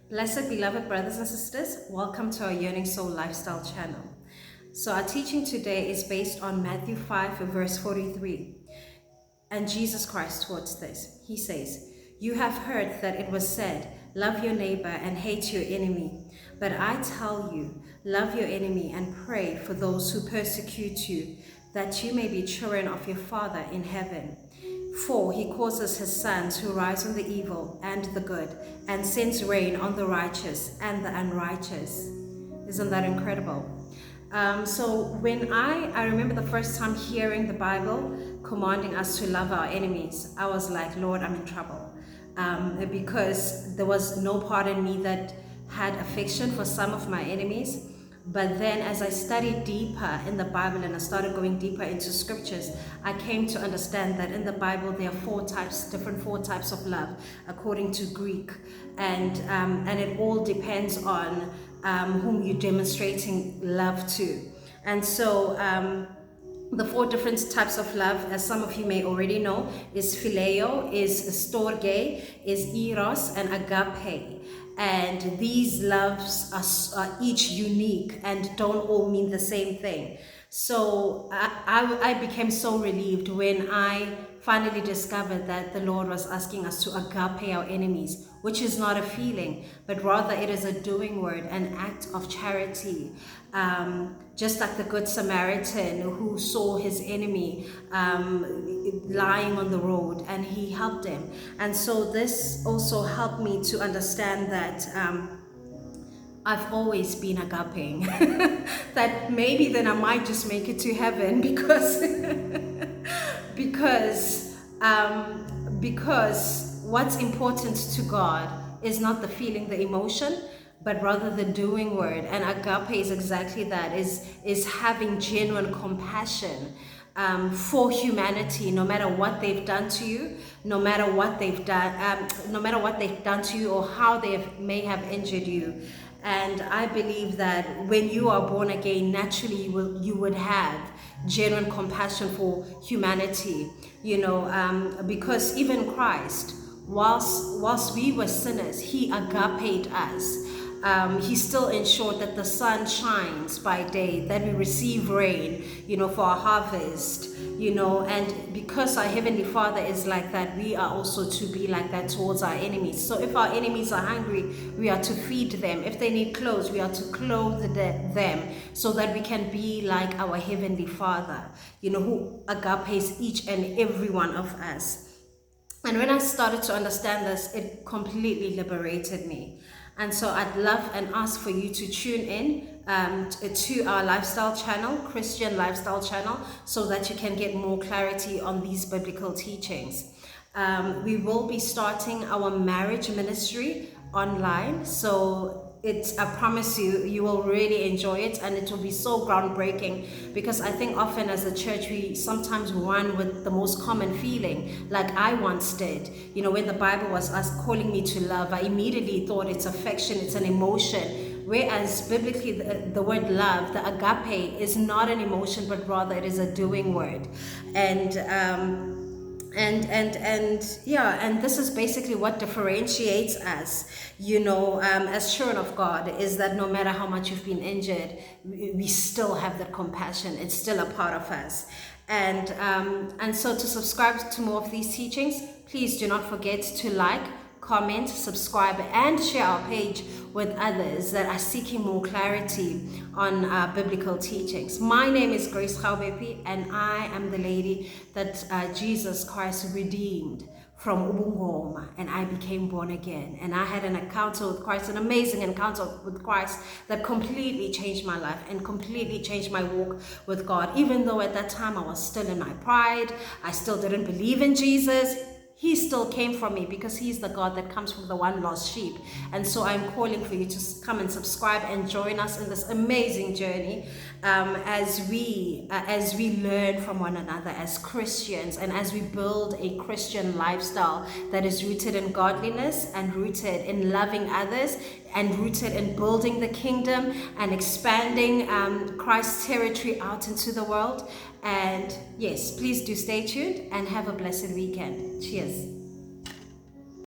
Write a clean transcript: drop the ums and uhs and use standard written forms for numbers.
Blessed beloved brothers and sisters, welcome to our Yearning Soul Lifestyle channel. So our teaching today is based on Matthew 5 verse 43. And Jesus Christ taught this. He says, "You have heard that it was said, love your neighbor and hate your enemy. But I tell you, love your enemy and pray for those who persecute you, that you may be children of your Father in heaven. For he causes his sun to rise on the evil and the good, and sends rain on the righteous and the unrighteous." Isn't that incredible? So when I remember the first time hearing the Bible commanding us to love our enemies, I was like, Lord, I'm in trouble. Because there was no part in me that had affection for some of my enemies. But then as I studied deeper in the Bible and I started going deeper into scriptures, I came to understand that in the Bible there are different four types of love according to Greek. And it all depends on whom you're demonstrating love to. And so the four different types of love, as some of you may already know, is phileo, is storge, is eros, and agape. And these loves are each unique and don't all mean the same thing. So I became so relieved when I finally discovered that the Lord was asking us to agape our enemies, which is not a feeling, but rather it is a doing word, an act of charity. Just like the Good Samaritan who saw his enemy lying on the road and he helped him. And so this also helped me to understand that I've always been agaping. That maybe then I might just make it to heaven because because what's important to God is not the feeling, the emotion, but rather the doing word. And agape is exactly that, is having genuine compassion for humanity, no matter what they've done to you, no matter what they've done to you or how they may have injured you. And I believe that when you are born again, naturally you would have genuine compassion for humanity, because even Christ, whilst we were sinners, he agaped us. He still ensured that the sun shines by day, that we receive rain, for our harvest, and because our Heavenly Father is like that, we are also to be like that towards our enemies. So if our enemies are hungry, we are to feed them. If they need clothes, we are to clothe them, so that we can be like our Heavenly Father, who agapes each and every one of us. And when I started to understand this, it completely liberated me. And so I'd love and ask for you to tune in to our lifestyle channel, Christian lifestyle channel, so that you can get more clarity on these biblical teachings. We will be starting our marriage ministry online. So I promise you will really enjoy it, and it will be so groundbreaking, because I think often as a church we sometimes run with the most common feeling, like I once did. When the Bible was calling me to love, I immediately thought it's affection, it's an emotion. Whereas biblically, the word love, the agape, is not an emotion, but rather it is a doing word. And this is basically what differentiates us, as children of God, is that no matter how much you've been injured, we still have that compassion. It's still a part of us. And so to subscribe to more of these teachings, please do not forget to like, comment, subscribe, and share our page with others that are seeking more clarity on biblical teachings. My name is Grace Khaubepi, and I am the lady that Jesus Christ redeemed from Ubungoma, and I became born again. And I had an encounter with Christ, an amazing encounter with Christ that completely changed my life and completely changed my walk with God. Even though at that time I was still in my pride, I still didn't believe in Jesus, he still came for me, because he's the God that comes from the one lost sheep. And so I'm calling for you to come and subscribe and join us in this amazing journey as we learn from one another as Christians, and as we build a Christian lifestyle that is rooted in godliness and rooted in loving others and rooted in building the kingdom and expanding Christ's territory out into the world. And yes, please do stay tuned and have a blessed weekend. Cheers.